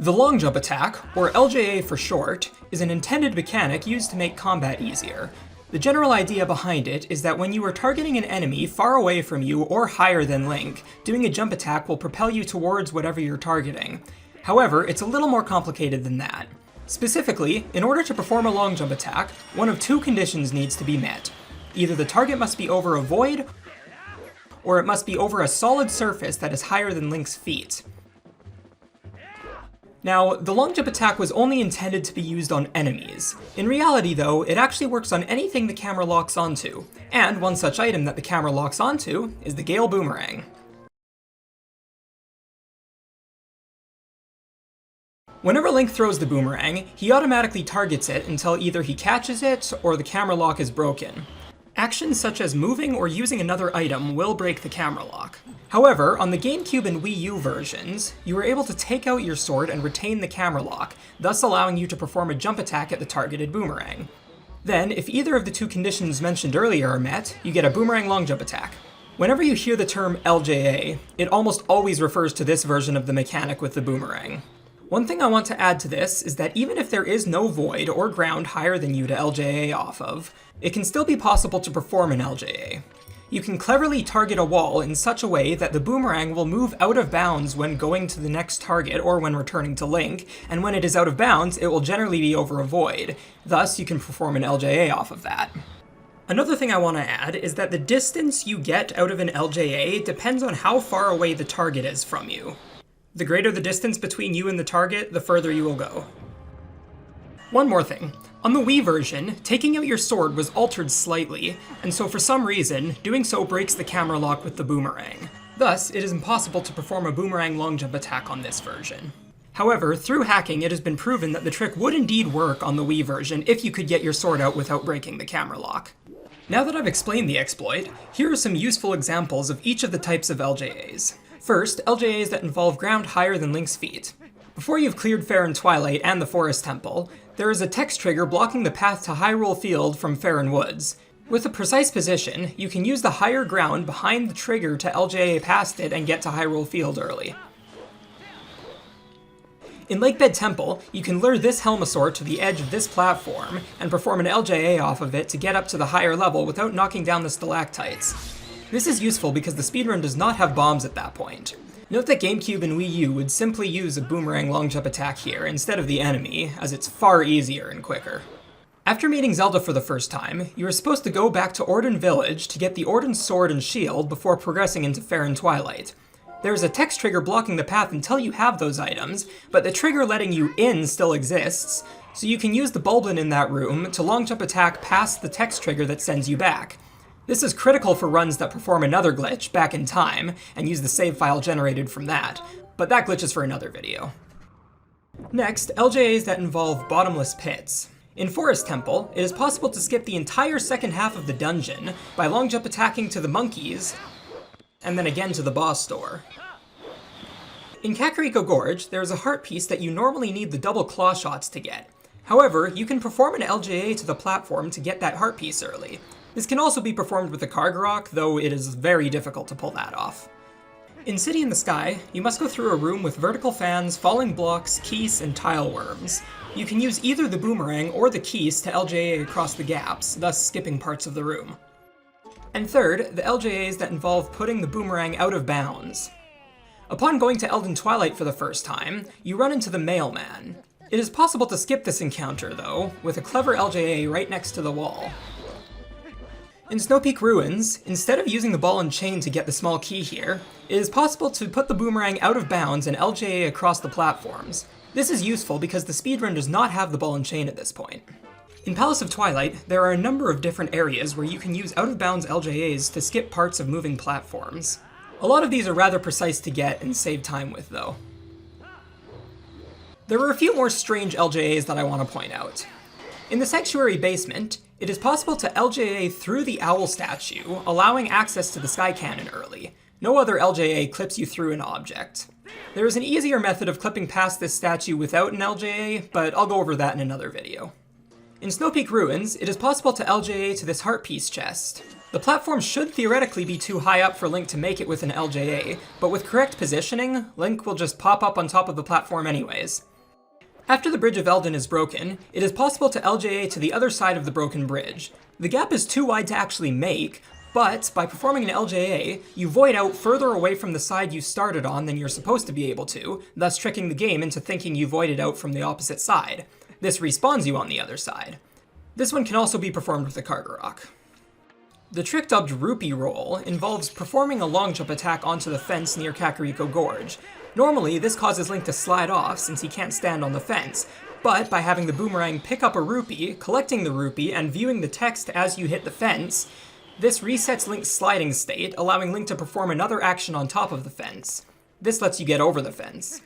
The long jump attack, or LJA for short, is an intended mechanic used to make combat easier. The general idea behind it is that when you are targeting an enemy far away from you or higher than Link, doing a jump attack will propel you towards whatever you're targeting. However, it's a little more complicated than that. Specifically, in order to perform a long jump attack, one of two conditions needs to be met. Either the target must be over a void, or it must be over a solid surface that is higher than Link's feet. Now, the long jump attack was only intended to be used on enemies. In reality though, it actually works on anything the camera locks onto, and one such item that the camera locks onto is the Gale Boomerang. Whenever Link throws the boomerang, he automatically targets it until either he catches it or the camera lock is broken. Actions such as moving or using another item will break the camera lock. However, on the GameCube and Wii U versions, you were able to take out your sword and retain the camera lock, thus allowing you to perform a jump attack at the targeted boomerang. Then, if either of the two conditions mentioned earlier are met, you get a boomerang long jump attack. Whenever you hear the term LJA, it almost always refers to this version of the mechanic with the boomerang. One thing I want to add to this is that even if there is no void or ground higher than you to LJA off of, it can still be possible to perform an LJA. You can cleverly target a wall in such a way that the boomerang will move out of bounds when going to the next target or when returning to Link, and when it is out of bounds, it will generally be over a void. Thus, you can perform an LJA off of that. Another thing I want to add is that the distance you get out of an LJA depends on how far away the target is from you. The greater the distance between you and the target, the further you will go. One more thing. On the Wii version, taking out your sword was altered slightly, and so for some reason, doing so breaks the camera lock with the boomerang. Thus, it is impossible to perform a boomerang long jump attack on this version. However, through hacking, it has been proven that the trick would indeed work on the Wii version if you could get your sword out without breaking the camera lock. Now that I've explained the exploit, here are some useful examples of each of the types of LJAs. First, LJAs that involve ground higher than Link's feet. Before you've cleared Faron Twilight and the Forest Temple, there is a text trigger blocking the path to Hyrule Field from Faron Woods. With a precise position, you can use the higher ground behind the trigger to LJA past it and get to Hyrule Field early. In Lakebed Temple, you can lure this Helmasaur to the edge of this platform and perform an LJA off of it to get up to the higher level without knocking down the stalactites. This is useful because the speedrun does not have bombs at that point. Note that GameCube and Wii U would simply use a boomerang long jump attack here instead of the enemy, as it's far easier and quicker. After meeting Zelda for the first time, you are supposed to go back to Ordon Village to get the Ordon Sword and Shield before progressing into Faron Twilight. There is a text trigger blocking the path until you have those items, but the trigger letting you in still exists, so you can use the Bulblin in that room to long jump attack past the text trigger that sends you back. This is critical for runs that perform another glitch back in time, and use the save file generated from that, but that glitch is for another video. Next, LJAs that involve bottomless pits. In Forest Temple, it is possible to skip the entire second half of the dungeon by long jump attacking to the monkeys, and then again to the boss door. In Kakariko Gorge, there is a heart piece that you normally need the double claw shots to get. However, you can perform an LJA to the platform to get that heart piece early. This can also be performed with the Kargarok, though it is very difficult to pull that off. In City in the Sky, you must go through a room with vertical fans, falling blocks, keys, and tile worms. You can use either the boomerang or the keys to LJA across the gaps, thus skipping parts of the room. And third, the LJAs that involve putting the boomerang out of bounds. Upon going to Eldin Twilight for the first time, you run into the Mailman. It is possible to skip this encounter, though, with a clever LJA right next to the wall. In Snow Peak Ruins, instead of using the ball and chain to get the small key here, it is possible to put the boomerang out of bounds and LJA across the platforms. This is useful because the speedrun does not have the ball and chain at this point. In Palace of Twilight, there are a number of different areas where you can use out-of-bounds LJAs to skip parts of moving platforms. A lot of these are rather precise to get and save time with, though. There are a few more strange LJAs that I want to point out. In the Sanctuary basement, it is possible to LJA through the owl statue, allowing access to the Sky Cannon early. No other LJA clips you through an object. There is an easier method of clipping past this statue without an LJA, but I'll go over that in another video. In Snow Peak Ruins, it is possible to LJA to this heart piece chest. The platform should theoretically be too high up for Link to make it with an LJA, but with correct positioning, Link will just pop up on top of the platform anyways. After the Bridge of Eldin is broken, it is possible to LJA to the other side of the broken bridge. The gap is too wide to actually make, but by performing an LJA, you void out further away from the side you started on than you're supposed to be able to, thus tricking the game into thinking you voided out from the opposite side. This respawns you on the other side. This one can also be performed with a Carter Rock. The trick dubbed Rupee Roll involves performing a long jump attack onto the fence near Kakariko Gorge. Normally, this causes Link to slide off since he can't stand on the fence, but by having the Boomerang pick up a rupee, collecting the rupee, and viewing the text as you hit the fence, this resets Link's sliding state, allowing Link to perform another action on top of the fence. This lets you get over the fence.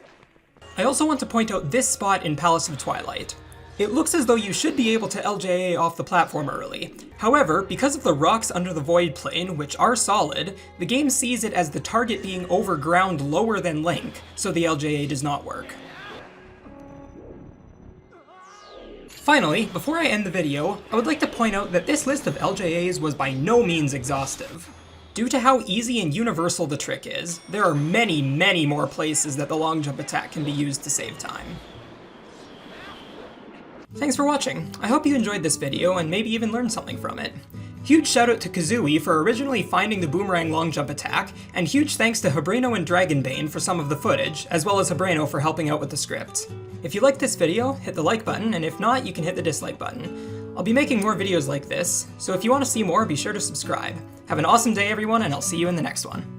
I also want to point out this spot in Palace of Twilight. It looks as though you should be able to LJA off the platform early. However, because of the rocks under the void plane, which are solid, the game sees it as the target being over ground lower than Link, so the LJA does not work. Finally, before I end the video, I would like to point out that this list of LJAs was by no means exhaustive. Due to how easy and universal the trick is, there are many, many more places that the long jump attack can be used to save time. Thanks for watching. I hope you enjoyed this video and maybe even learned something from it. Huge shout out to Kazooie for originally finding the Boomerang long jump attack, and huge thanks to Hebrano and Dragonbane for some of the footage, as well as Hebrano for helping out with the script. If you liked this video, hit the like button, and if not, you can hit the dislike button. I'll be making more videos like this, so if you want to see more, be sure to subscribe. Have an awesome day everyone, and I'll see you in the next one.